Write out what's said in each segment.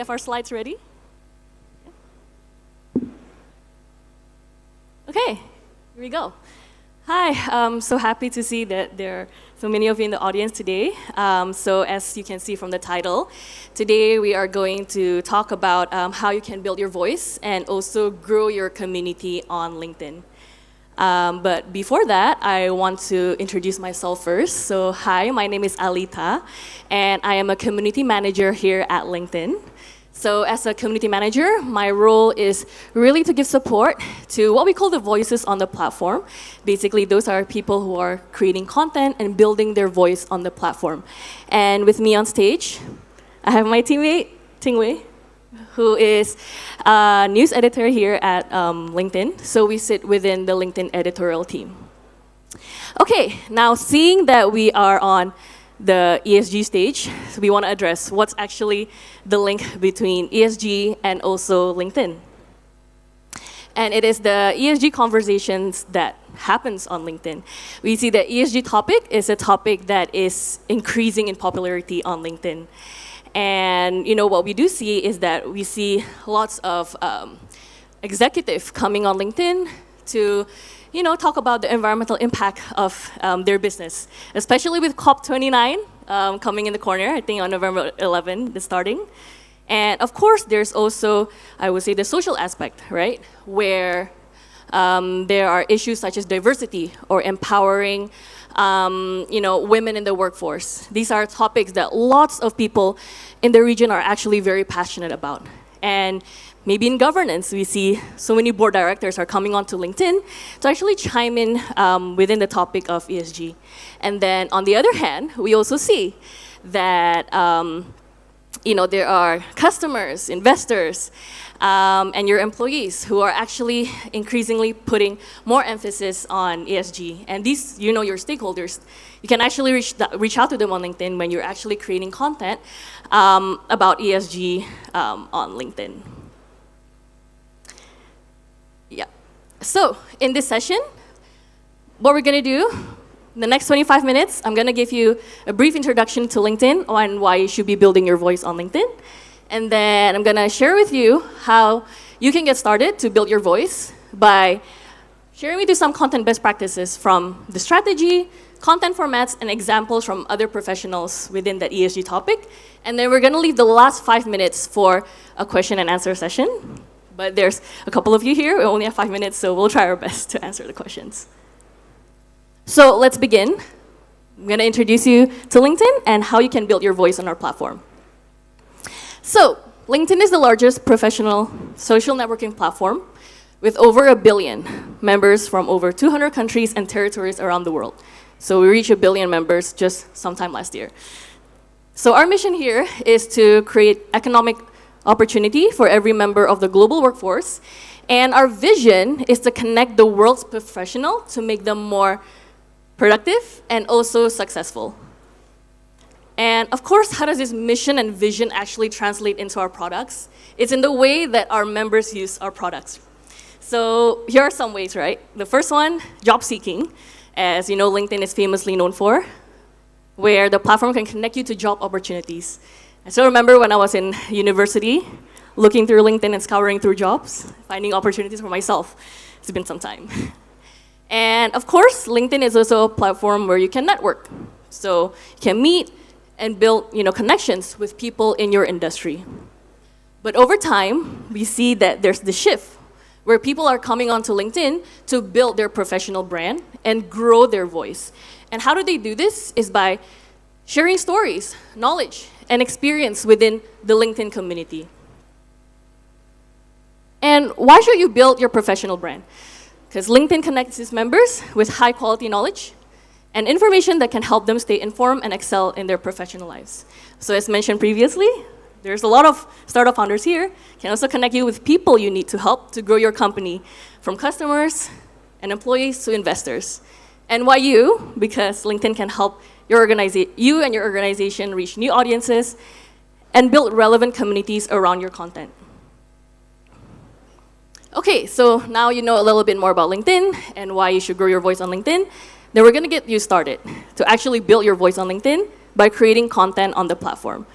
have our slides ready? Okay, here we go. Hi, I'm so happy to see that there are so many of you in the audience today. So as you can see from the title, today we are going to talk about how you can build your voice and also grow your community on LinkedIn. But before that, I want to introduce myself first. So hi, my name is Alita, and I am a community manager here at LinkedIn. So as a community manager, my role is really to give support to what we call the voices on the platform. Basically, those are people who are creating content and building their voice on the platform. And with me on stage, I have my teammate, Tingwei, who is a news editor here at LinkedIn. So we sit within the LinkedIn editorial team. Okay, now seeing that we are on the ESG stage, so we want to address what's actually the link between ESG and also LinkedIn. And it is the ESG conversations that happens on LinkedIn. We see that ESG topic is a topic that is increasing in popularity on LinkedIn. And what we do see is that we see lots of executives coming on LinkedIn to talk about the environmental impact of their business, especially with COP29 coming in the corner, I think on November 11, it's starting. And of course, there's also, I would say, the social aspect, right? Where there are issues such as diversity or empowering women in the workforce. These are topics that lots of people in the region are actually very passionate about. And maybe in governance, we see so many board directors are coming onto LinkedIn to actually chime in within the topic of ESG. And then on the other hand, we also see that there are customers, investors, and your employees who are actually increasingly putting more emphasis on ESG. And these, your stakeholders, you can actually reach out to them on LinkedIn when you're actually creating content about ESG on LinkedIn. Yeah. So in this session, what we're going to do, in the next 25 minutes, I'm going to give you a brief introduction to LinkedIn and why you should be building your voice on LinkedIn. And then I'm going to share with you how you can get started to build your voice by sharing with you some content best practices from the strategy, content formats, and examples from other professionals within that ESG topic. And then we're going to leave the last 5 minutes for a question and answer session. But there's a couple of you here. We only have 5 minutes, so we'll try our best to answer the questions. So let's begin. I'm going to introduce you to LinkedIn and how you can build your voice on our platform. So LinkedIn is the largest professional social networking platform with over 1 billion members from over 200 countries and territories around the world. So we reached 1 billion members just sometime last year. So our mission here is to create economic opportunity for every member of the global workforce. And our vision is to connect the world's professionals to make them more productive and also successful. And of course, how does this mission and vision actually translate into our products? It's in the way that our members use our products. So here are some ways, right? The first one, job seeking, as LinkedIn is famously known for, where the platform can connect you to job opportunities. I still remember when I was in university, looking through LinkedIn and scouring through jobs, finding opportunities for myself. It's been some time. And of course, LinkedIn is also a platform where you can network. So you can meet and build connections with people in your industry. But over time, we see that there's the shift where people are coming onto LinkedIn to build their professional brand and grow their voice. And how do they do this? Is by sharing stories, knowledge, and experience within the LinkedIn community. And why should you build your professional brand? Because LinkedIn connects its members with high quality knowledge and information that can help them stay informed and excel in their professional lives. So as mentioned previously, there's a lot of startup founders here. Can also connect you with people you need to help to grow your company, from customers and employees to investors. And why you? Because LinkedIn can help you and your organization reach new audiences and build relevant communities around your content. Okay, so now you know a little bit more about LinkedIn and why you should grow your voice on LinkedIn. Then we're going to get you started to actually build your voice on LinkedIn by creating content on the platform.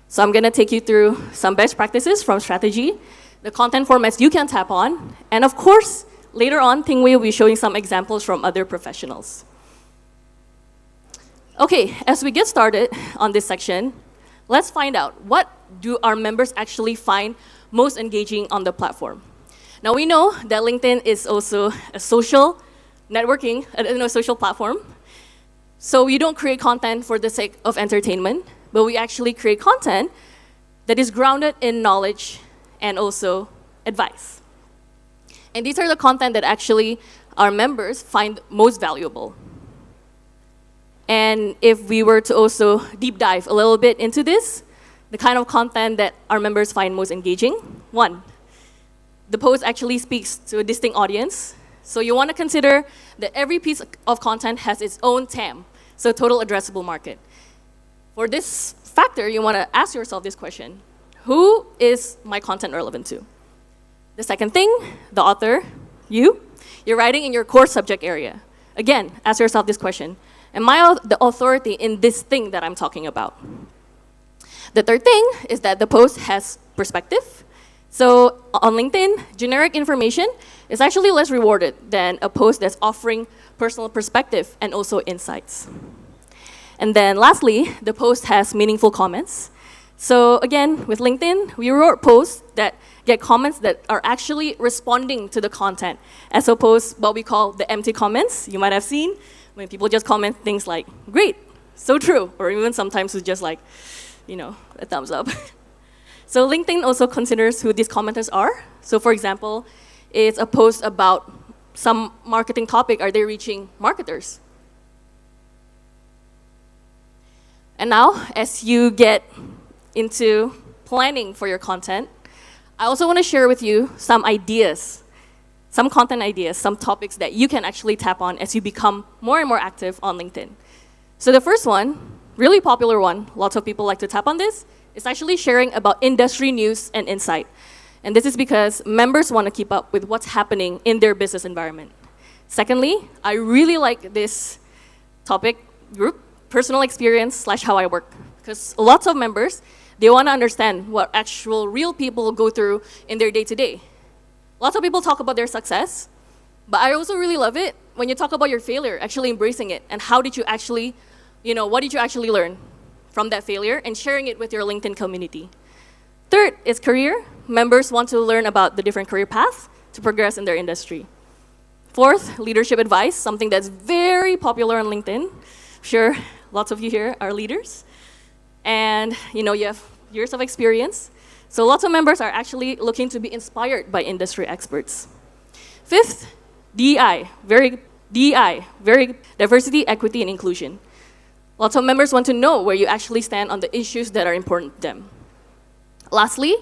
So I'm going to take you through some best practices from strategy, the content formats you can tap on, and of course, later on, Tingwei will be showing some examples from other professionals. Okay, as we get started on this section, let's find out what do our members actually find most engaging on the platform. Now we know that LinkedIn is also a social networking, social platform. So we don't create content for the sake of entertainment, but we actually create content that is grounded in knowledge and also advice. And these are the content that actually our members find most valuable. And if we were to also deep dive a little bit into this, the kind of content that our members find most engaging, one, the post actually speaks to a distinct audience. So you want to consider that every piece of content has its own TAM, so total addressable market. For this factor, you want to ask yourself this question: who is my content relevant to? The second thing, the author, you're writing in your core subject area. Again, ask yourself this question: am I the authority in this thing that I'm talking about? The third thing is that the post has perspective. So on LinkedIn, generic information is actually less rewarded than a post that's offering personal perspective and also insights. And then lastly, the post has meaningful comments. So again, with LinkedIn, we reward posts that get comments that are actually responding to the content, as opposed to what we call the empty comments. You might have seen when people just comment things like, great, so true, or even sometimes it's just like, a thumbs up. So LinkedIn also considers who these commenters are. So for example, it's a post about some marketing topic. Are they reaching marketers? And now, as you get into planning for your content, I also want to share with you some ideas, some content ideas, some topics that you can actually tap on as you become more and more active on LinkedIn. So the first one, really popular one, lots of people like to tap on this, is actually sharing about industry news and insight. And this is because members want to keep up with what's happening in their business environment. Secondly, I really like this topic group, personal experience / how I work, because lots of members, they want to understand what actual real people go through in their day-to-day. Lots of people talk about their success, but I also really love it when you talk about your failure, actually embracing it, and how did you actually, what did you actually learn from that failure, and sharing it with your LinkedIn community. Third is career. Members want to learn about the different career paths to progress in their industry. Fourth, leadership advice, something that's very popular on LinkedIn. Sure, lots of you here are leaders. And you have years of experience. So lots of members are actually looking to be inspired by industry experts. Fifth, DEI, very diversity, equity, and inclusion. Lots of members want to know where you actually stand on the issues that are important to them. Lastly,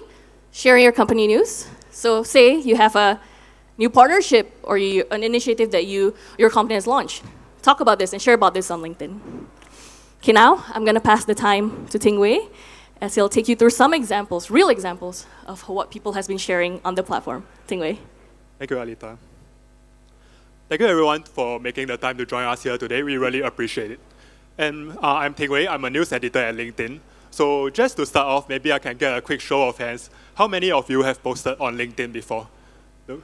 sharing your company news. So say you have a new partnership or an initiative that your company has launched. Talk about this and share about this on LinkedIn. Okay, now I'm going to pass the time to Tingwei, as he'll take you through some examples, real examples, of what people has been sharing on the platform. Tingwei. Thank you, Alita. Thank you, everyone, for making the time to join us here today. We really appreciate it. And I'm Tingwei. I'm a news editor at LinkedIn. So just to start off, maybe I can get a quick show of hands. How many of you have posted on LinkedIn before? No?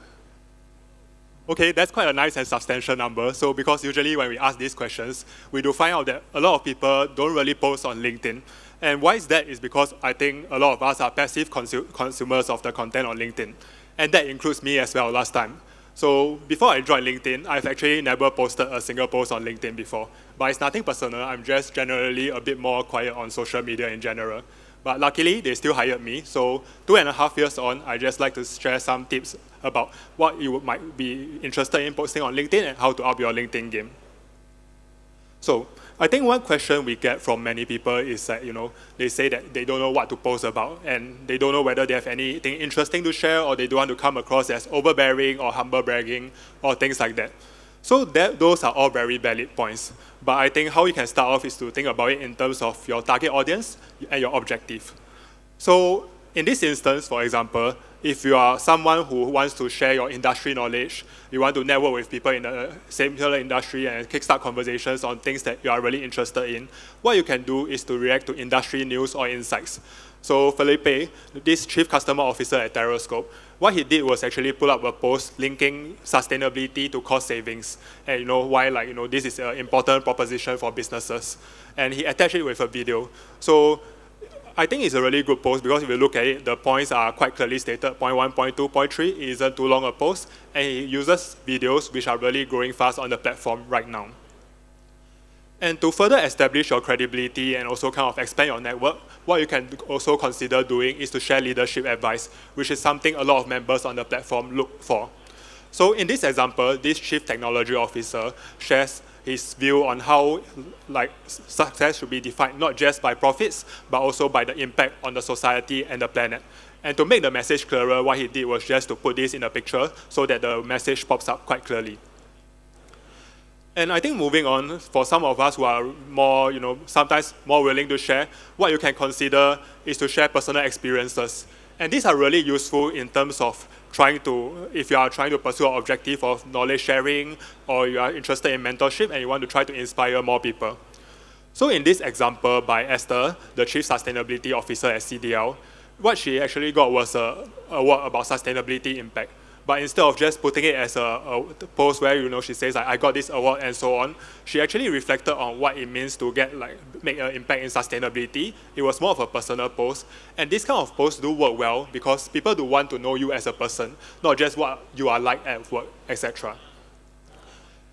Okay, that's quite a nice and substantial number. So because usually when we ask these questions, we do find out that a lot of people don't really post on LinkedIn. And why is that? Is because I think a lot of us are passive consumers of the content on LinkedIn. And that includes me as well last time. So before I joined LinkedIn, I've actually never posted a single post on LinkedIn before. But it's nothing personal. I'm just generally a bit more quiet on social media in general. But luckily, they still hired me. So 2.5 years on, I just like to share some tips about what you might be interested in posting on LinkedIn and how to up your LinkedIn game. So I think one question we get from many people is that, they say that they don't know what to post about and they don't know whether they have anything interesting to share or they don't want to come across as overbearing or humble bragging or things like that. So those are all very valid points. But I think how you can start off is to think about it in terms of your target audience and your objective. So in this instance, for example, if you are someone who wants to share your industry knowledge, you want to network with people in the similar industry and kickstart conversations on things that you are really interested in, what you can do is to react to industry news or insights. So Felipe, this chief customer officer at Terrascope, what he did was actually pull up a post linking sustainability to cost savings, and why this is an important proposition for businesses, and he attached it with a video. So I think it's a really good post because if you look at it, the points are quite clearly stated. Point 1, point 2, point 3 isn't too long a post, and he uses videos which are really growing fast on the platform right now. And to further establish your credibility and also kind of expand your network, what you can also consider doing is to share leadership advice, which is something a lot of members on the platform look for. So in this example, this chief technology officer shares his view on how success should be defined not just by profits, but also by the impact on the society and the planet. And to make the message clearer, what he did was just to put this in a picture so that the message pops up quite clearly. And I think moving on, for some of us who are more, sometimes more willing to share, what you can consider is to share personal experiences. And these are really useful in terms of if you are trying to pursue an objective of knowledge sharing, or you are interested in mentorship and you want to try to inspire more people. So in this example by Esther, the Chief Sustainability Officer at CDL, what she actually got was an award about sustainability impact. But instead of just putting it as a post where she says I got this award and so on, she actually reflected on what it means to make an impact in sustainability. It was more of a personal post, and this kind of posts do work well because people do want to know you as a person, not just what you are like at work, etc.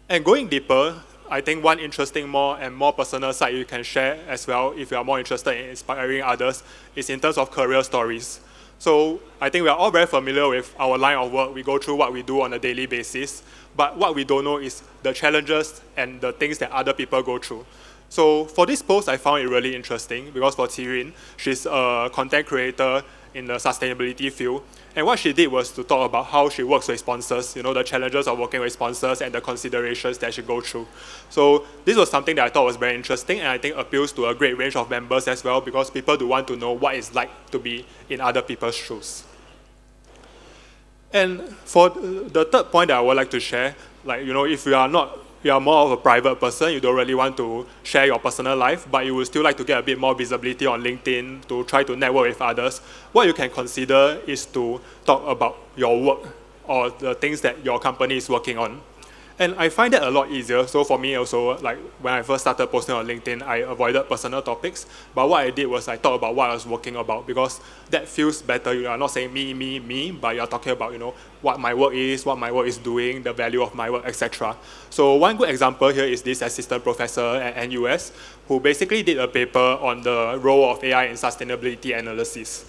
And going deeper, I think one interesting more personal side you can share as well if you are more interested in inspiring others is in terms of career stories. So I think we are all very familiar with our line of work. We go through what we do on a daily basis, but what we don't know is the challenges and the things that other people go through. So for this post, I found it really interesting because for Tirin, she's a content creator in the sustainability field. And what she did was to talk about how she works with sponsors, the challenges of working with sponsors and the considerations that she goes through. So this was something that I thought was very interesting, and I think appeals to a great range of members as well because people do want to know what it's like to be in other people's shoes. And for the third point that I would like to share, if you are more of a private person, you don't really want to share your personal life, but you would still like to get a bit more visibility on LinkedIn to try to network with others, what you can consider is to talk about your work or the things that your company is working on. And I find that a lot easier. So for me also, when I first started posting on LinkedIn, I avoided personal topics. But what I did was I thought about what I was working about because that feels better. You are not saying me, but you are talking about, what my work is doing, the value of my work, etc. So one good example here is this assistant professor at NUS who basically did a paper on the role of AI in sustainability analysis.